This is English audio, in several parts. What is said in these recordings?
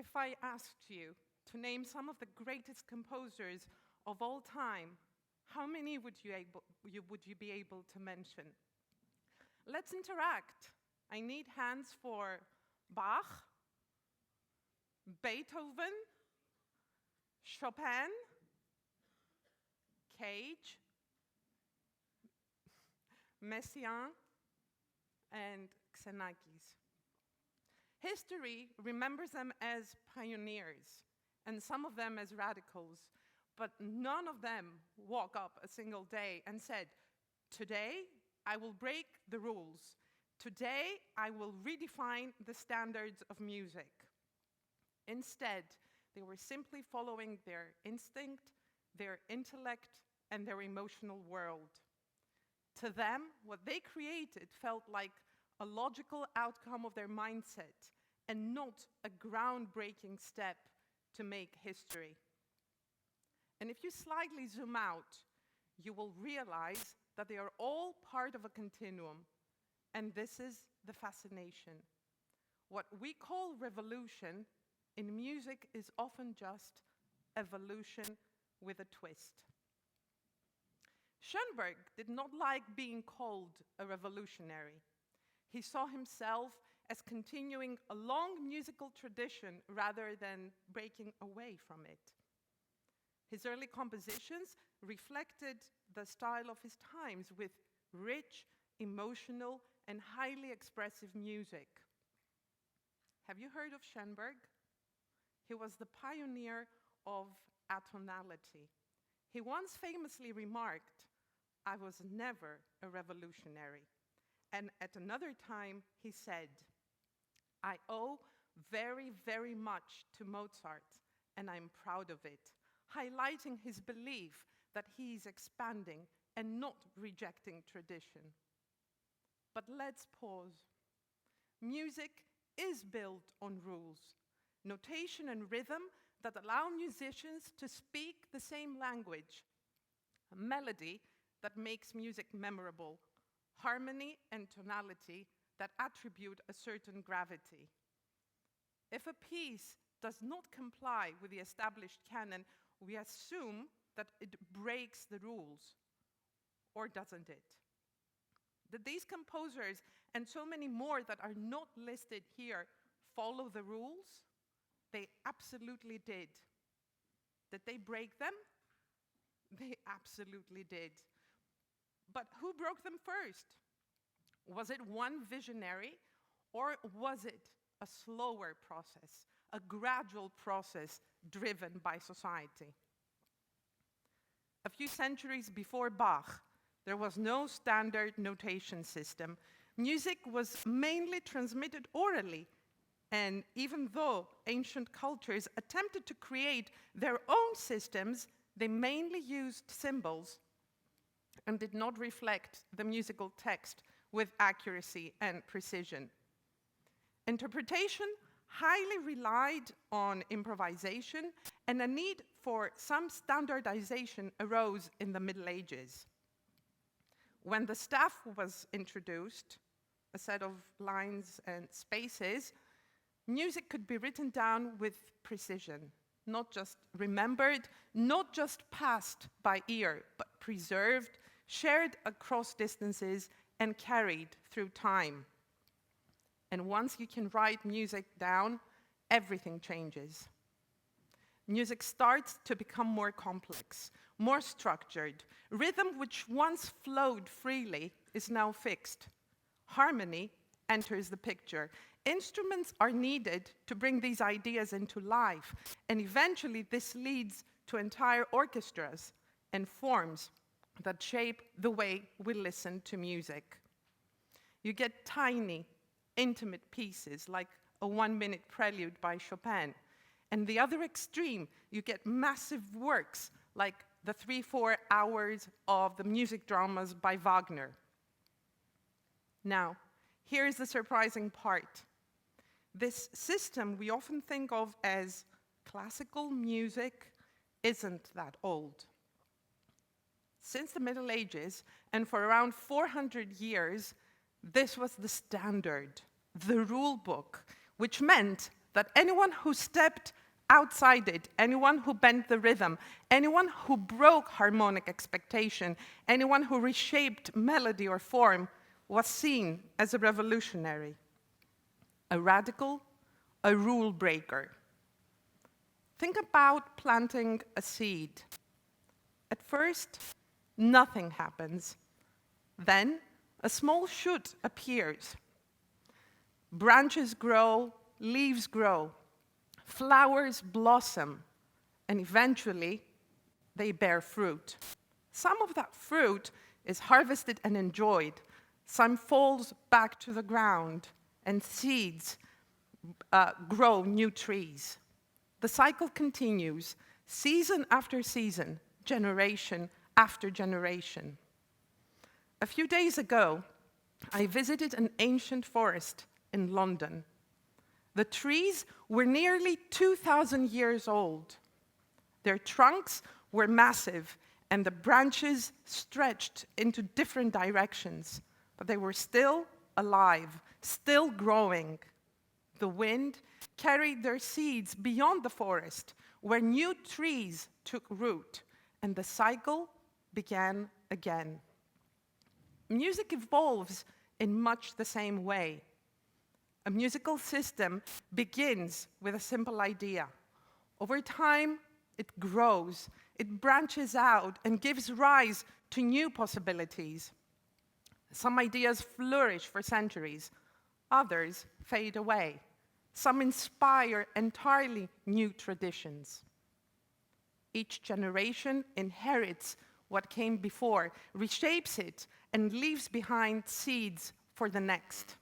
if I asked you to name some of the greatest composers of all time, how many would you be able to mention? Let's interact. I need hands for Bach, Beethoven, Chopin, Cage, Messiaen, and Xenakis. History remembers them as pioneers, and some of them as radicals, but none of them woke up a single day and said, "Today, I will break the rules. Today, I will redefine the standards of music." Instead, they were simply following their instinct, their intellect, and their emotional world. To them, what they created felt like a logical outcome of their mindset and not a groundbreaking step to make history. And if you slightly zoom out, you will realize that they are all part of a continuum, and this is the fascination. What we call revolution in music is often just evolution with a twist. Schoenberg did not like being called a revolutionary. He saw himself as continuing a long musical tradition rather than breaking away from it. His early compositions reflected the style of his times with rich, emotional, and highly expressive music. Have you heard of Schoenberg? He was the pioneer of atonality. He once famously remarked, "I was never a revolutionary." And at another time, he said, "I owe very, very much to Mozart, and I'm proud of it," highlighting his belief that he is expanding and not rejecting tradition. But let's pause. Music is built on rules, notation and rhythm that allow musicians to speak the same language, a melody that makes music memorable, harmony and tonality that attribute a certain gravity. If a piece does not comply with the established canon, we assume that it breaks the rules, or doesn't it? Did these composers and so many more that are not listed here follow the rules? They absolutely did. Did they break them? They absolutely did. But who broke them first? Was it one visionary, or was it a slower process, a gradual process driven by society? A few centuries before Bach, there was no standard notation system. Music was mainly transmitted orally, and even though ancient cultures attempted to create their own systems, they mainly used symbols and did not reflect the musical text with accuracy and precision. Interpretation highly relied on improvisation, and a need for some standardization arose in the Middle Ages. When the staff was introduced, a set of lines and spaces, music could be written down with precision, not just remembered, not just passed by ear, but preserved, shared across distances, and carried through time. And once you can write music down, everything changes. Music starts to become more complex, more structured. Rhythm, which once flowed freely, is now fixed. Harmony enters the picture. Instruments are needed to bring these ideas into life, and eventually this leads to entire orchestras and forms that shape the way we listen to music. You get tiny, intimate pieces like a 1-minute prelude by Chopin. And the other extreme, you get massive works like the 3-4 hours of the music dramas by Wagner. Now, here's the surprising part. This system we often think of as classical music isn't that old. Since the Middle Ages, and for around 400 years, this was the standard, the rule book, which meant that anyone who stepped outside it, anyone who bent the rhythm, anyone who broke harmonic expectation, anyone who reshaped melody or form, was seen as a revolutionary, a radical, a rule breaker. Think about planting a seed. At first, nothing happens. Then, a small shoot appears. Branches grow, leaves grow, flowers blossom, and eventually, they bear fruit. Some of that fruit is harvested and enjoyed. Some falls back to the ground, and seeds grow new trees. The cycle continues, season after season, generation after generation. A few days ago, I visited an ancient forest in London. The trees were nearly 2,000 years old. Their trunks were massive, and the branches stretched into different directions, but they were still alive, still growing. The wind carried their seeds beyond the forest, where new trees took root, and the cycle began again. Music evolves in much the same way. A musical system begins with a simple idea. Over time, it grows, it branches out, and gives rise to new possibilities. Some ideas flourish for centuries, others fade away. Some inspire entirely new traditions. Each generation inherits what came before, reshapes it, and leaves behind seeds for the next.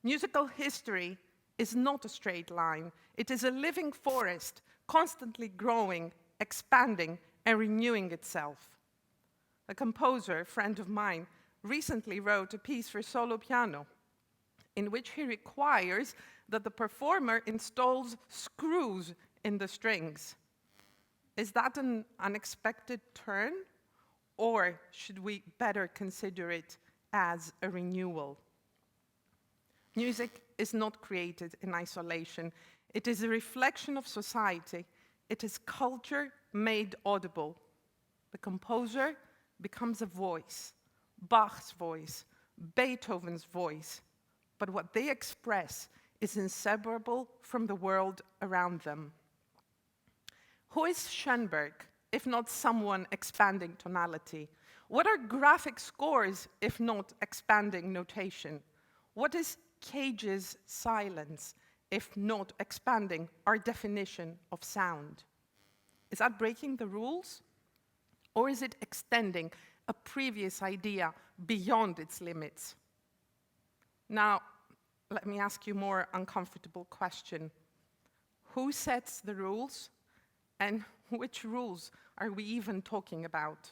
Musical history is not a straight line. It is a living forest, constantly growing, expanding, and renewing itself. A composer, a friend of mine, recently wrote a piece for solo piano in which he requires that the performer installs screws in the strings. Is that an unexpected turn, or should we better consider it as a renewal? Music is not created in isolation. It is a reflection of society. It is culture made audible. The composer becomes a voice, Bach's voice, Beethoven's voice, but what they express is inseparable from the world around them. Who is Schoenberg, if not someone expanding tonality? What are graphic scores, if not expanding notation? What is Cage's silence, if not expanding our definition of sound? Is that breaking the rules? Or is it extending a previous idea beyond its limits? Now, let me ask you a more uncomfortable question. Who sets the rules? And which rules are we even talking about?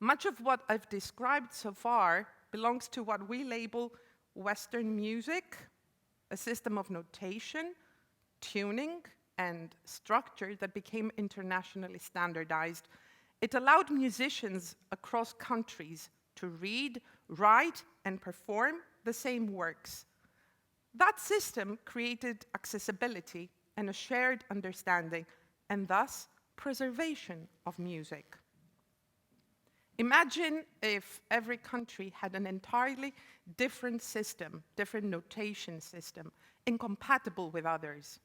Much of what I've described so far belongs to what we label Western music, a system of notation, tuning, and structure that became internationally standardized. It allowed musicians across countries to read, write, and perform the same works. That system created accessibility and a shared understanding, and thus preservation of music. Imagine if every country had an entirely different system, different notation system, incompatible with others.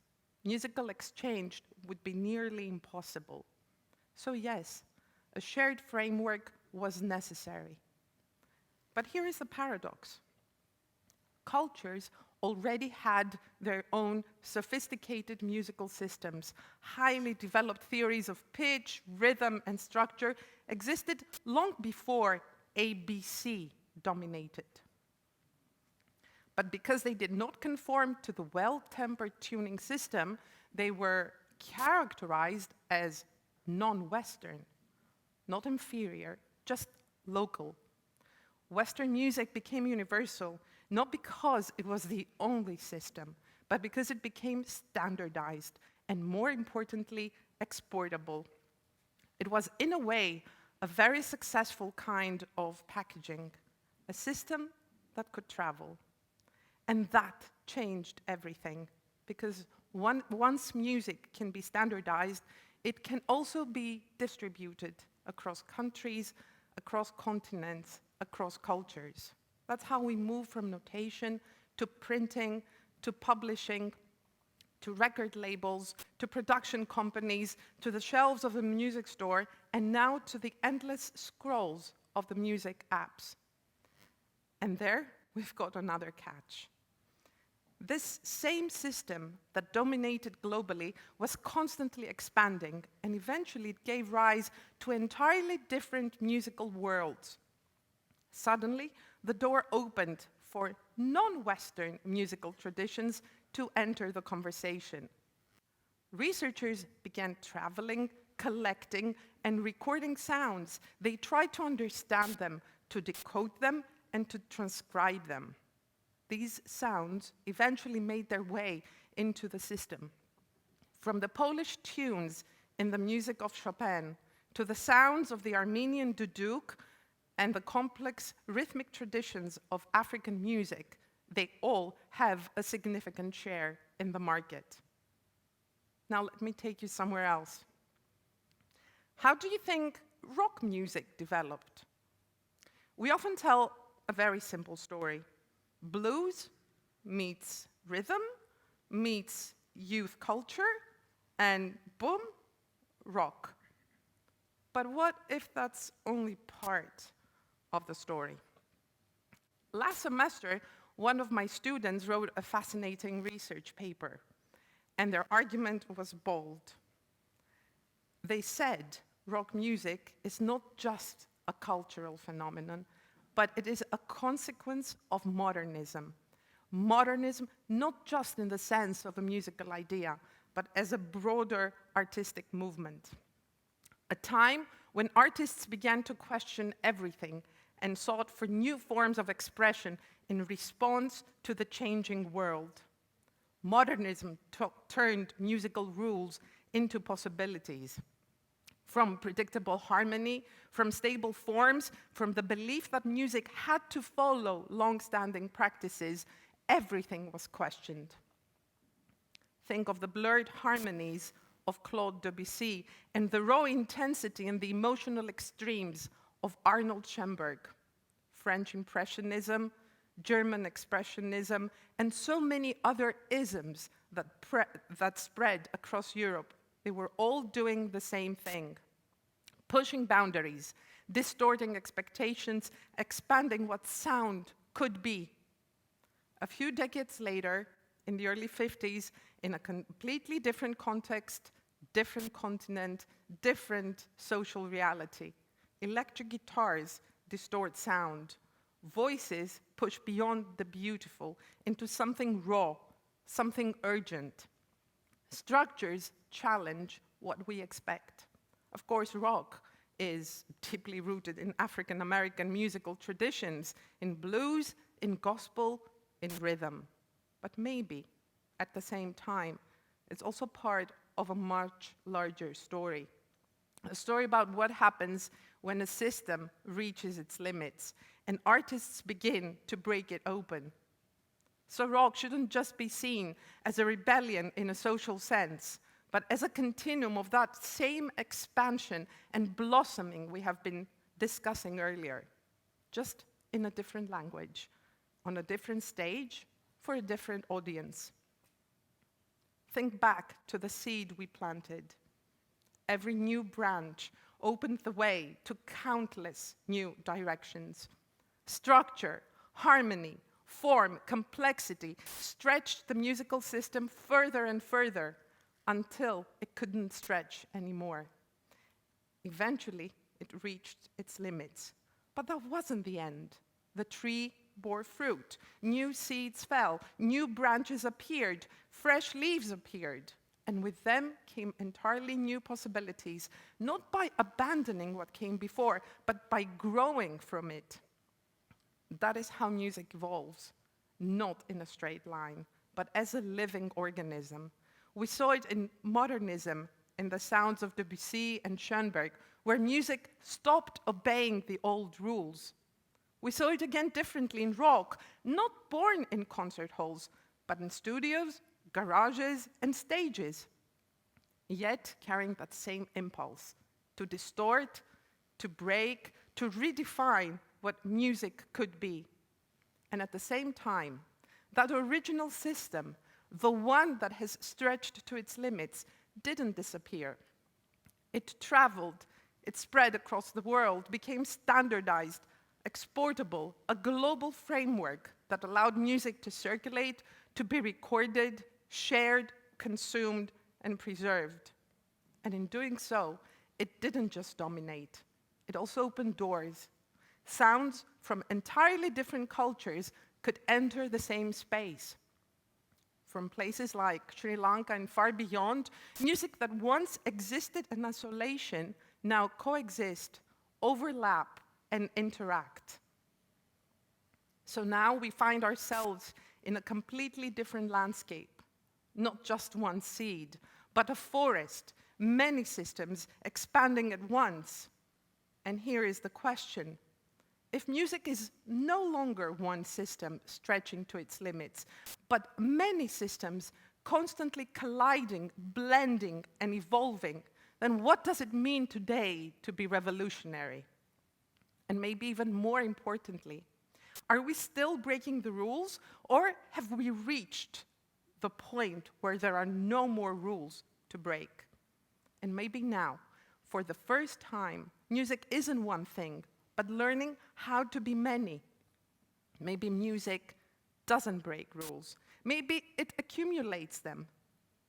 Musical exchange would be nearly impossible. So yes, a shared framework was necessary. But here is the paradox. Cultures already had their own sophisticated musical systems. Highly developed theories of pitch, rhythm, and structure existed long before ABC dominated. But because they did not conform to the well-tempered tuning system, they were characterized as non-Western, not inferior, just local. Western music became universal, not because it was the only system, but because it became standardized and, more importantly, exportable. It was, in a way, a very successful kind of packaging, a system that could travel. And that changed everything, because once music can be standardized, it can also be distributed across countries, across continents, across cultures. That's how we move from notation to printing, to publishing, to record labels, to production companies, to the shelves of a music store, and now to the endless scrolls of the music apps. And there, we've got another catch. This same system that dominated globally was constantly expanding, and eventually it gave rise to entirely different musical worlds. Suddenly, the door opened for non-Western musical traditions to enter the conversation. Researchers began traveling, collecting, and recording sounds. They tried to understand them, to decode them, and to transcribe them. These sounds eventually made their way into the system. From the Polish tunes in the music of Chopin, to the sounds of the Armenian duduk and the complex rhythmic traditions of African music, they all have a significant share in the market. Now let me take you somewhere else. How do you think rock music developed? We often tell a very simple story. Blues meets rhythm, meets youth culture, and boom, rock. But what if that's only part of the story? Last semester, one of my students wrote a fascinating research paper, and their argument was bold. They said rock music is not just a cultural phenomenon, but it is a consequence of modernism. Modernism, not just in the sense of a musical idea, but as a broader artistic movement. A time when artists began to question everything and sought for new forms of expression in response to the changing world. Modernism turned musical rules into possibilities. From predictable harmony, from stable forms, from the belief that music had to follow long-standing practices, everything was questioned. Think of the blurred harmonies of Claude Debussy and the raw intensity and the emotional extremes of Arnold Schoenberg, French Impressionism, German Expressionism, and so many other isms that spread across Europe. They were all doing the same thing, pushing boundaries, distorting expectations, expanding what sound could be. A few decades later, in the early 50s, in a completely different context, different continent, different social reality, electric guitars distort sound. Voices push beyond the beautiful into something raw, something urgent. Structures challenge what we expect. Of course, rock is deeply rooted in African American musical traditions, in blues, in gospel, in rhythm. But maybe, at the same time, it's also part of a much larger story. A story about what happens when a system reaches its limits and artists begin to break it open. So rock shouldn't just be seen as a rebellion in a social sense, but as a continuum of that same expansion and blossoming we have been discussing earlier, just in a different language, on a different stage, for a different audience. Think back to the seed we planted. Every new branch opened the way to countless new directions. Structure, harmony, form, complexity stretched the musical system further and further until it couldn't stretch anymore. Eventually, it reached its limits. But that wasn't the end. The tree bore fruit. New seeds fell. New branches appeared. Fresh leaves appeared. And with them came entirely new possibilities, not by abandoning what came before, but by growing from it. That is how music evolves, not in a straight line, but as a living organism. We saw it in Modernism, in the sounds of Debussy and Schoenberg, where music stopped obeying the old rules. We saw it again differently in rock, not born in concert halls, but in studios, garages, and stages, yet carrying that same impulse to distort, to break, to redefine what music could be. And at the same time, that original system, the one that has stretched to its limits, didn't disappear. It traveled, it spread across the world, became standardized, exportable, a global framework that allowed music to circulate, to be recorded, shared, consumed, and preserved. And in doing so, it didn't just dominate. It also opened doors. Sounds from entirely different cultures could enter the same space. From places like Sri Lanka and far beyond, music that once existed in isolation now coexist, overlap, and interact. So now we find ourselves in a completely different landscape. Not just one seed, but a forest, many systems expanding at once. And here is the question. If music is no longer one system stretching to its limits, but many systems constantly colliding, blending, and evolving, then what does it mean today to be revolutionary? And maybe even more importantly, are we still breaking the rules, or have we reached the point where there are no more rules to break? And maybe now, for the first time, music isn't one thing, but learning how to be many. Maybe music doesn't break rules. Maybe it accumulates them.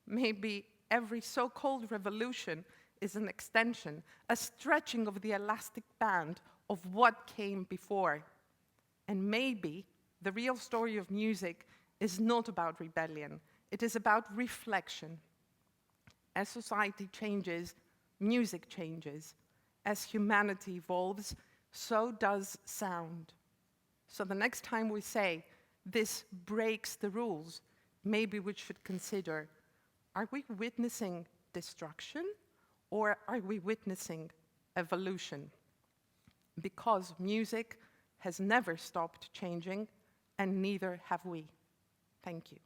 Maybe every so-called revolution is an extension, a stretching of the elastic band of what came before. And maybe the real story of music is not about rebellion. It is about reflection. As society changes, music changes. As humanity evolves, so does sound. So the next time we say, this breaks the rules, maybe we should consider, are we witnessing destruction, or are we witnessing evolution? Because music has never stopped changing, and neither have we. Thank you.